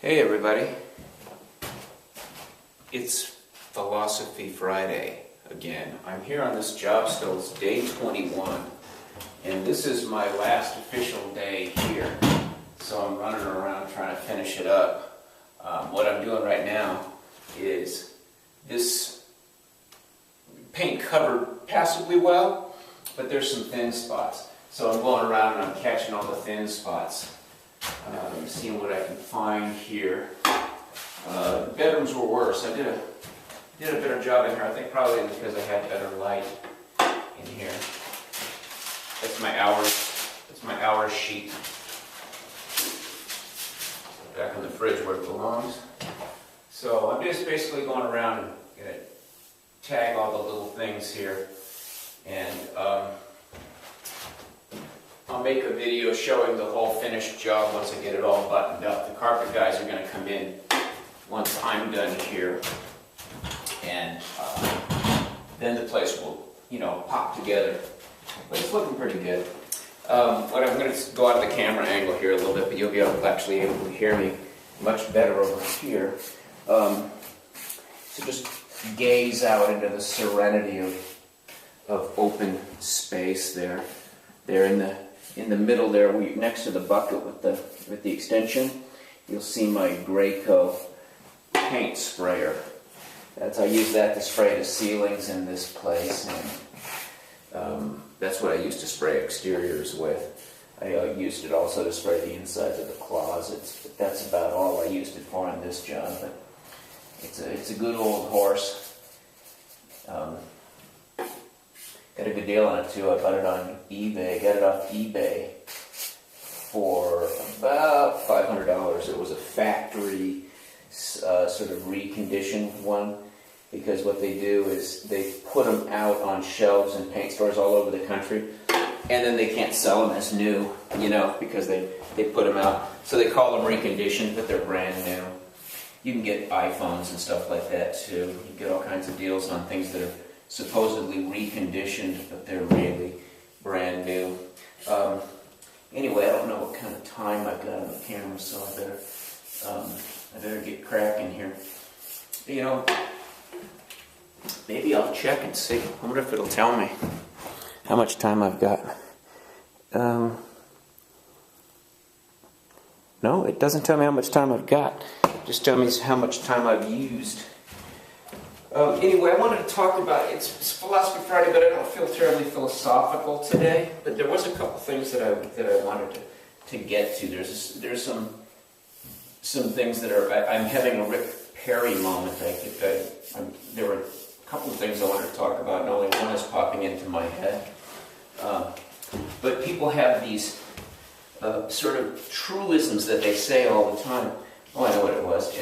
Hey everybody, it's Philosophy Friday again. I'm here on this job still. It's day 21, and this is my last official day here. So I'm running around trying to finish it up. What I'm doing right now is this paint covered passably well, but there's some thin spots. So I'm going around and I'm catching all the thin spots. I'm seeing what I can find here. Bedrooms were worse. I did a better job in here. I think probably because I had better light in here. That's my hours. That's my hours sheet. Back in the fridge where it belongs. So I'm just basically going around and gonna tag all the little things here, and I'll make a video showing the whole finished job once I get it all buttoned up. The carpet guys are going to come in once I'm done here, and then the place will, pop together. But it's looking pretty good. What I'm going to go out of the camera angle here a little bit, but you'll be actually able to hear me much better over here. So just gaze out into the serenity of open space there. There in the middle there, next to the bucket with the extension, you'll see my Graco paint sprayer. I use that to spray the ceilings in this place, and that's what I used to spray exteriors with. I used it also to spray the insides of the closets, but that's about all I used it for on this job. But it's a good old horse. Got a good deal on it too. I bought it on eBay. Got it off eBay for about $500. It was a factory sort of reconditioned one, because what they do is they put them out on shelves in paint stores all over the country, and then they can't sell them as new, because they put them out. So they call them reconditioned, but they're brand new. You can get iPhones and stuff like that too. You can get all kinds of deals on things that are supposedly reconditioned, but they're really brand new. Anyway, I don't know what kind of time I've got on the camera, so I better get cracking here. Maybe I'll check and see. I wonder if it'll tell me how much time I've got. No, it doesn't tell me how much time I've got. It just tells me how much time I've used. Anyway, I wanted to talk about, it's Philosophy Friday, but I don't feel terribly philosophical today. But there was a couple things that I wanted to get to. There's some things that I'm having a Rick Perry moment. There were a couple of things I wanted to talk about, and only one is popping into my head. But people have these sort of truisms that they say all the time. Oh, I know what it was,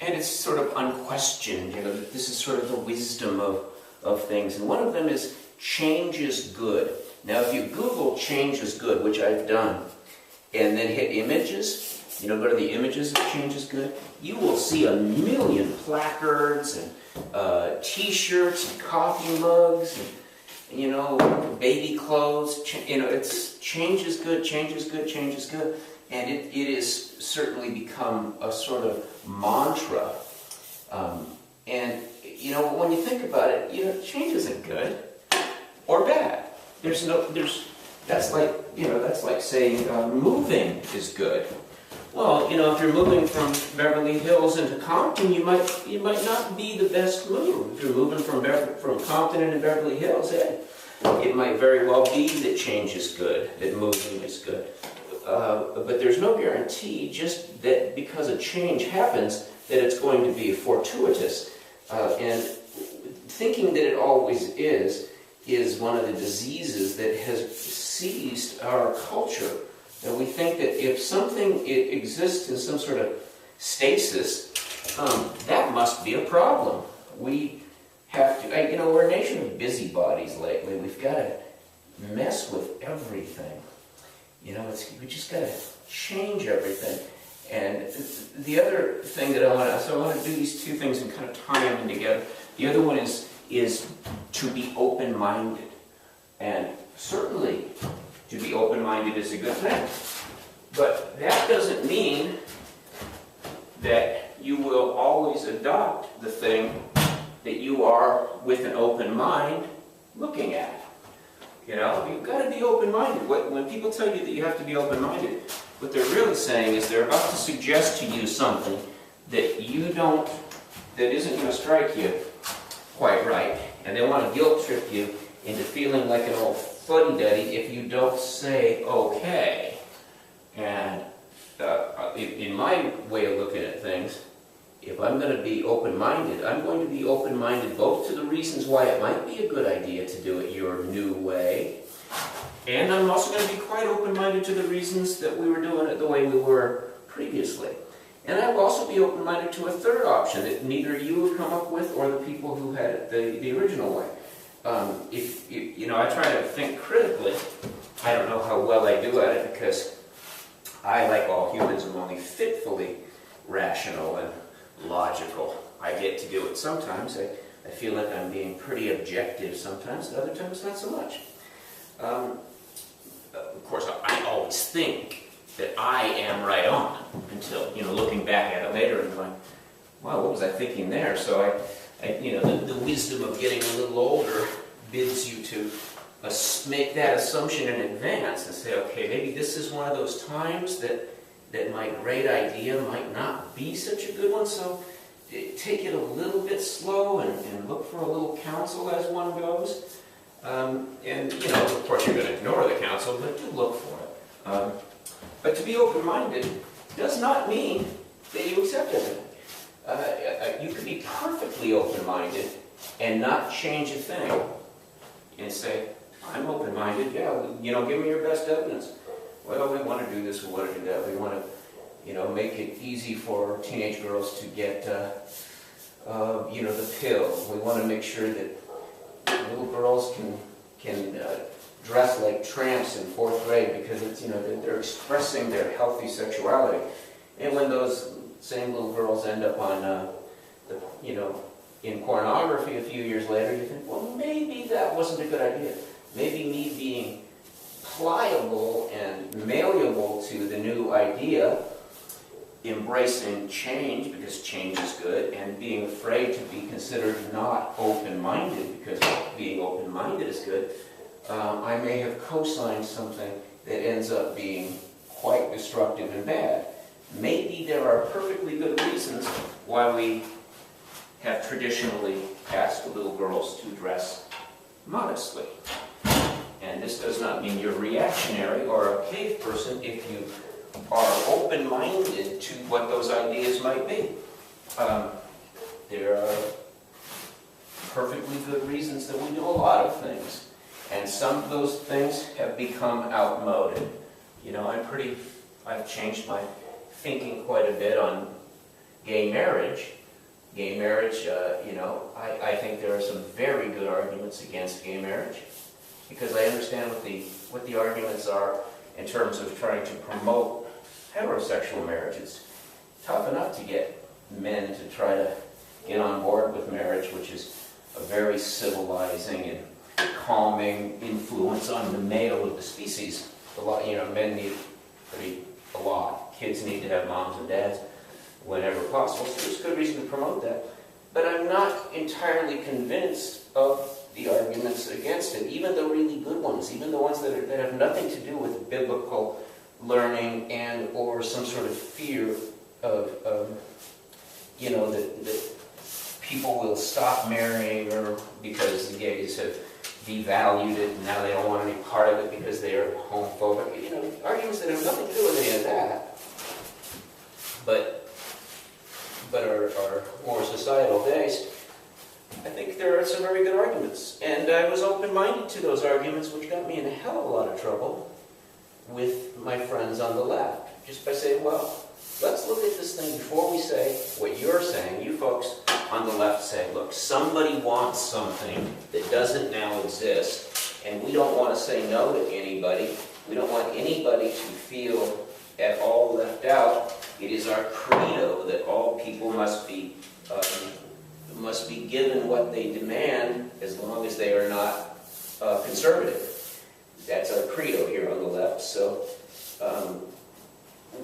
and it's sort of unquestioned, that this is sort of the wisdom of things. And one of them is, change is good. Now, if you Google change is good, which I've done, and then hit images, go to the images of change is good, you will see a million placards and T-shirts and coffee mugs and, baby clothes. It's change is good, change is good, change is good. And it is certainly become a sort of mantra. And when you think about it, change isn't good or bad. That's like saying moving is good. Well, if you're moving from Beverly Hills into Compton, you might not be the best move. If you're moving from Compton into Beverly Hills, it might very well be that change is good, that moving is good. But there's no guarantee just that because a change happens that it's going to be fortuitous. And thinking that it always is one of the diseases that has seized our culture. And we think that if something exists in some sort of stasis, that must be a problem. We have to, we're a nation of busybodies lately. We've got to mess with everything. We just got to change everything. And the other thing that I want to do these two things and kind of tie them together. The other one is to be open-minded. And certainly to be open-minded is a good thing. But that doesn't mean people tell you that you have to be open-minded, what they're really saying is they're about to suggest to you something that that isn't going to strike you quite right, and they want to guilt trip you into feeling like an old fuddy-duddy if you don't say okay. And in my way of looking at things, if I'm going to be open-minded, I'm going to be open-minded both to the reasons why it might be a good idea to do it your new way, and I'm also going to be quite open-minded to the reasons that we were doing it the way we were previously. And I will also be open-minded to a third option that neither you have come up with or the people who had it the original way. I try to think critically. I don't know how well I do at it because I, like all humans, am only fitfully rational and logical. I get to do it sometimes. I feel like I'm being pretty objective sometimes, and other times not so much. Of course, I always think that I am right on until, looking back at it later and going, wow, what was I thinking there? So the wisdom of getting a little older bids you to make that assumption in advance and say, okay, maybe this is one of those times that my great idea might not be such a good one, so take it a little bit slow and look for a little counsel as one goes. Of course you're going to ignore the counsel, but do look for it. But to be open-minded does not mean that you accept everything. You could be perfectly open-minded and not change a thing and say, I'm open-minded, yeah, give me your best evidence. Well, we want to do this, we want to do that, we want to, make it easy for teenage girls to get, the pill. We want to make sure that little girls can dress like tramps in 4th grade because it's, they're expressing their healthy sexuality. And when those same little girls end up on, in pornography a few years later, you think, well, maybe that wasn't a good idea. Maybe me being pliable and malleable to the new idea, embracing change because change is good, and being afraid to be considered not open-minded because being open-minded is good, I may have co-signed something that ends up being quite destructive and bad. Maybe there are perfectly good reasons why we have traditionally asked little girls to dress modestly. And this does not mean you're reactionary or a cave person if you are open-minded to what those ideas might be. There are perfectly good reasons that we do a lot of things. And some of those things have become outmoded. I've changed my thinking quite a bit on gay marriage. Gay marriage, I think there are some very good arguments against gay marriage because I understand what the arguments are in terms of trying to promote heterosexual marriage. It's tough enough to get men to try to get on board with marriage, which is a very civilizing and calming influence on the male of the species. Men need a lot. Kids need to have moms and dads whenever possible. So there's good reason to promote that. But I'm not entirely convinced of the arguments against it, even the really good ones, even the ones that have nothing to do with biblical learning and or some sort of fear of that people will stop marrying or because the gays have devalued it and now they don't want any part of it because they are homophobic. Arguments that have nothing to do with any of that, but are more societal based. I think there are some very good arguments. And I was open-minded to those arguments, which got me in a hell of a lot of trouble with my friends on the left. Just by saying, well, let's look at this thing before we say what you're saying. You folks on the left say, look, somebody wants something that doesn't now exist, and we don't want to say no to anybody. We don't want anybody to feel at all left out. It is our credo that all people must be given what they demand as long as they are not conservative. That's our credo here on the left. So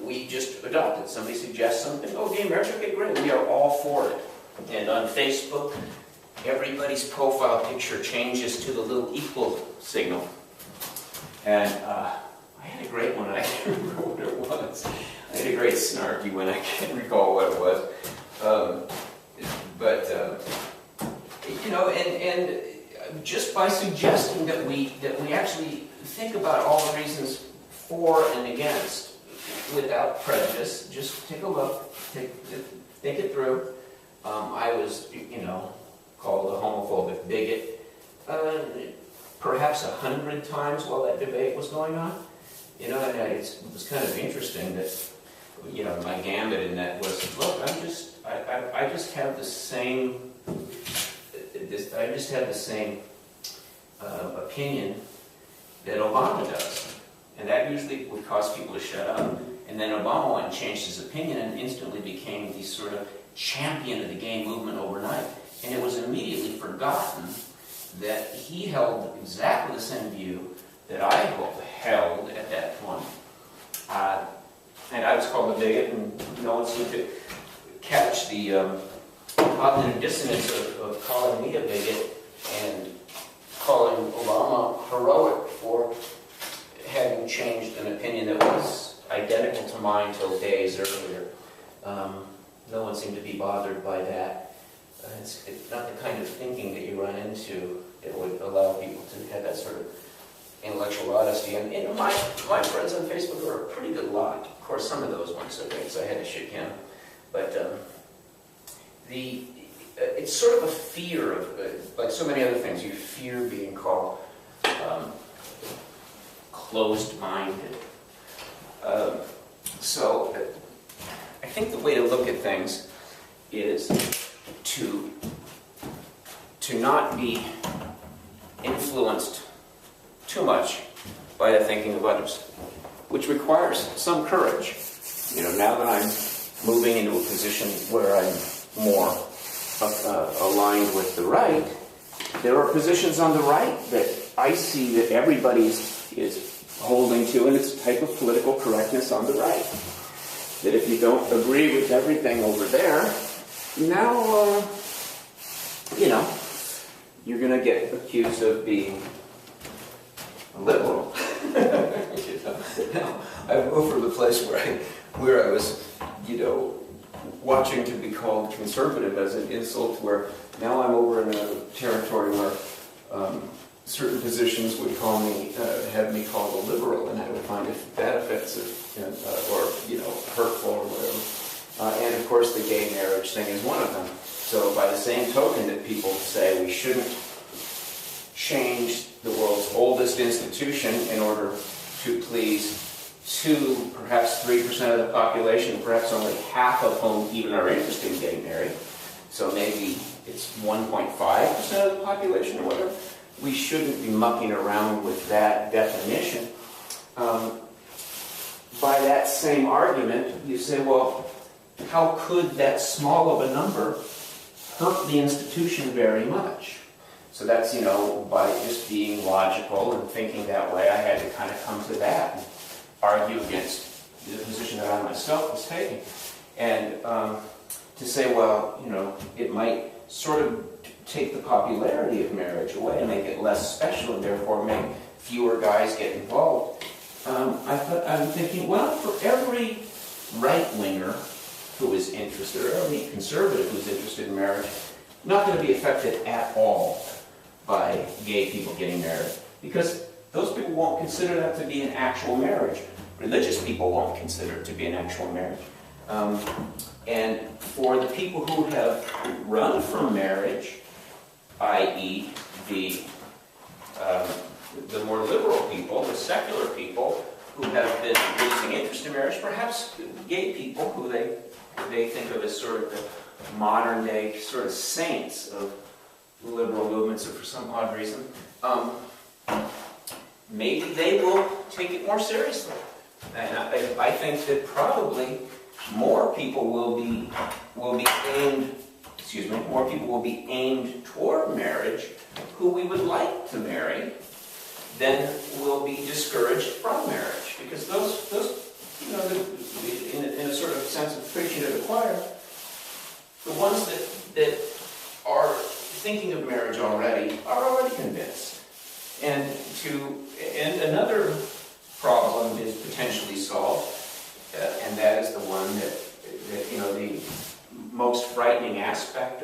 we just adopt it. Somebody suggests something, oh, gay marriage, okay, great. We are all for it. And on Facebook, everybody's profile picture changes to the little equal signal. And I had a great one. I can't remember what it was. I had a great snarky one. I can't recall what it was. And just by suggesting that we actually think about all the reasons for and against without prejudice, just take a look, think it through. I was, called a homophobic bigot, perhaps 100 times while that debate was going on. And it was kind of interesting that, my gambit in that was, look, I just have the same opinion that Obama does. And that usually would cause people to shut up. And then Obama went and changed his opinion and instantly became the sort of champion of the gay movement overnight. And it was immediately forgotten that he held exactly the same view that I held at that point. And I was called a bigot, and no one seemed to catch the cognitive dissonance of calling me a bigot and calling Obama heroic for having changed an opinion that was identical to mine till days earlier. No one seemed to be bothered by that. It's not the kind of thinking that you run into that would allow people to have that sort of intellectual honesty. And my friends on Facebook are a pretty good lot. Of course, some of those weren't so great, so I had to shit can. But it's sort of a fear of, like so many other things, you fear being called closed-minded. So I think the way to look at things is to not be influenced too much by the thinking of others, which requires some courage. Now that I'm moving into a position where I'm more aligned with the right, there are positions on the right that I see that everybody is holding to, and it's a type of political correctness on the right. That if you don't agree with everything over there, now, you're going to get accused of being a liberal. Now, I moved from a place where I was, watching to be called conservative as an insult, where now I'm over in a territory where certain positions would have me called a liberal, and I would find that offensive or hurtful or whatever. And of course, the gay marriage thing is one of them. So by the same token that people say we shouldn't change the world's oldest institution in order to please 2, perhaps 3% of the population, perhaps only half of whom even are interested in getting married. So maybe it's 1.5% of the population or whatever. We shouldn't be mucking around with that definition. By that same argument, you say, well, how could that small of a number hurt the institution very much? So that's, by just being logical and thinking that way, I had to kind of come to that and argue against the position that I myself was taking. And to say, well, it might sort of take the popularity of marriage away and make it less special and therefore make fewer guys get involved. I'm thinking, well, for every right-winger who is interested, or every conservative who's interested in marriage, not going to be affected at all by gay people getting married, because those people won't consider that to be an actual marriage. Religious people won't consider it to be an actual marriage. And for the people who have run from marriage, i.e. the more liberal people, the secular people who have been losing interest in marriage, perhaps gay people who they think of as sort of the modern day sort of saints of liberal movements, or for some odd reason, maybe they will take it more seriously. And I think that probably more people will be aimed toward marriage who we would like to marry than will be discouraged from marriage, because those in a sort of sense of preaching to the choir, the ones that are thinking of marriage already are already convinced. And another problem is potentially solved, and that is the one that the most frightening aspect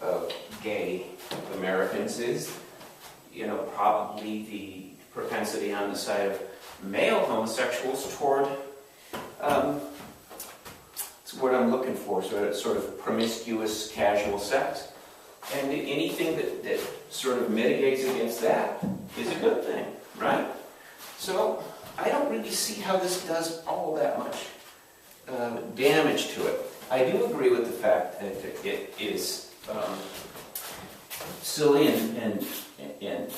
of gay Americans is, probably the propensity on the side of male homosexuals toward, it's what I'm looking for, sort of promiscuous casual sex. And anything that sort of mitigates against that is a good thing, right? So I don't really see how this does all that much damage to it. I do agree with the fact that it is silly and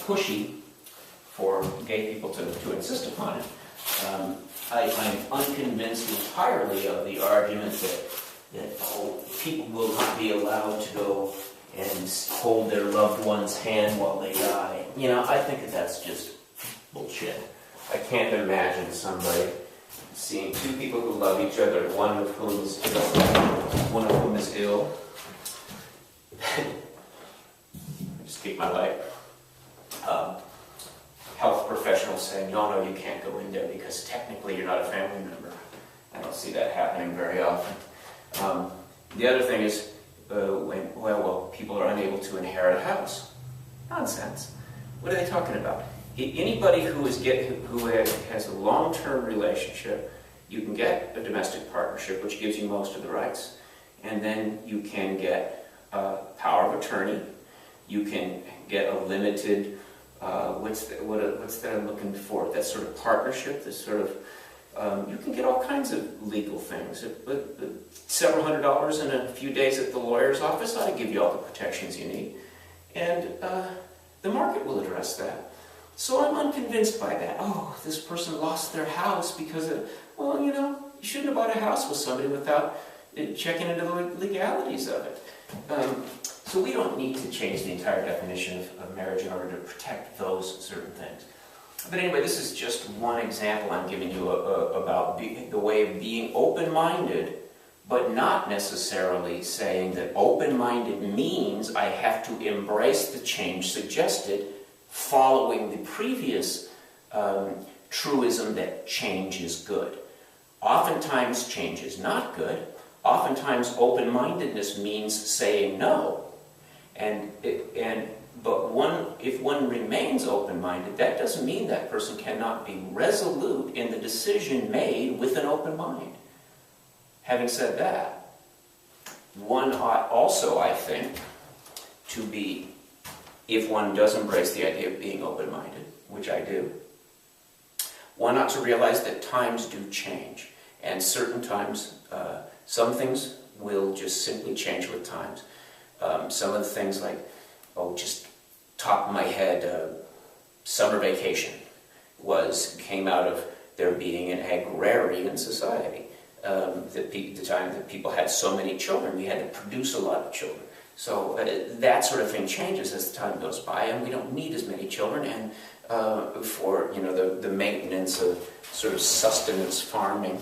pushy for gay people to insist upon it. I'm unconvinced entirely of the argument that people will not be allowed to go and hold their loved one's hand while they die. I think that's just bullshit. I can't imagine somebody seeing two people who love each other, one of whom is ill. Just keep my light. Health professionals saying, no, you can't go in there because technically you're not a family member. I don't see that happening very often. The other thing is, people are unable to inherit a house. Nonsense. What are they talking about? Anybody who has a long-term relationship, you can get a domestic partnership, which gives you most of the rights, and then you can get power of attorney. You can get a limited, what's that I'm looking for? That sort of partnership. This sort of, you can get all kinds of legal things. Several $100s in a few days at the lawyer's office ought to give you all the protections you need, and the market will address that. So I'm unconvinced by that. Oh, this person lost their house because of, you shouldn't have bought a house with somebody without checking into the legalities of it. So we don't need to change the entire definition of marriage in order to protect those certain things. But anyway, this is just one example I'm giving you about the way of being open-minded, but not necessarily saying that open-minded means I have to embrace the change suggested, following the previous truism that change is good. Oftentimes change is not good. Oftentimes open-mindedness means saying no. But if one remains open-minded, that doesn't mean that person cannot be resolute in the decision made with an open mind. Having said that, one ought also, I think, to be, if one does embrace the idea of being open-minded, which I do, one ought to realize that times do change. And certain times, some things will just simply change with times. Some of the things like, just top of my head, summer vacation came out of there being an agrarian society. The time that people had so many children, we had to produce a lot of children. So that sort of thing changes as the time goes by, and we don't need as many children. And for the maintenance of sort of sustenance farming,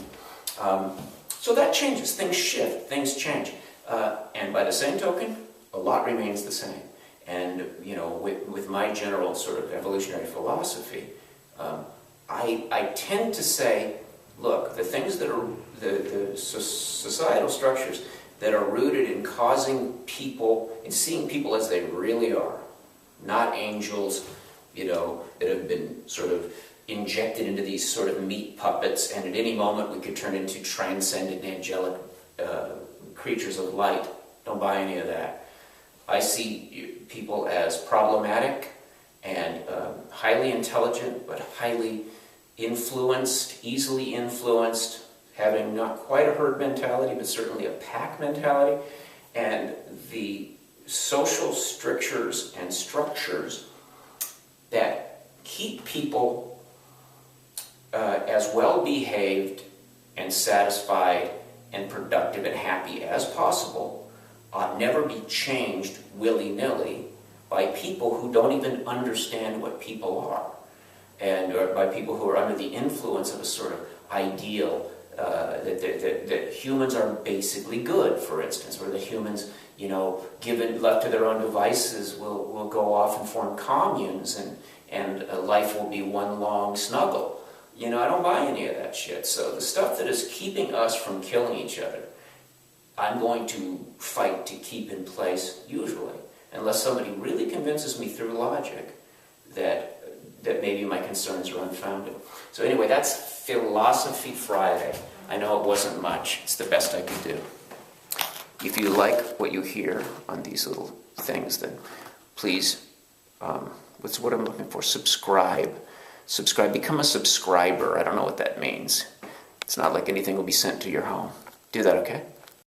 so that changes. Things shift. Things change. And by the same token, a lot remains the same. And with my general sort of evolutionary philosophy, I tend to say, look, the things that are the societal structures that are rooted in causing people, in seeing people as they really are, not angels, that have been sort of injected into these sort of meat puppets, and at any moment we could turn into transcendent angelic creatures of light. Don't buy any of that. I see people as problematic and highly intelligent, but highly influenced, easily influenced, having not quite a herd mentality, but certainly a pack mentality, and the social strictures and structures that keep people as well behaved and satisfied and productive and happy as possible ought never be changed willy-nilly by people who don't even understand what people are, and or by people who are under the influence of a sort of ideal that humans are basically good, for instance, or that humans, left to their own devices, will go off and form communes, and life will be one long snuggle. I don't buy any of that shit. So the stuff that is keeping us from killing each other, I'm going to fight to keep in place, usually, unless somebody really convinces me through logic that maybe my concerns are unfounded. So anyway, that's Philosophy Friday. I know it wasn't much. It's the best I could do. If you like what you hear on these little things, then please, what's what I'm looking for? Subscribe. Become a subscriber. I don't know what that means. It's not like anything will be sent to your home. Do that, okay?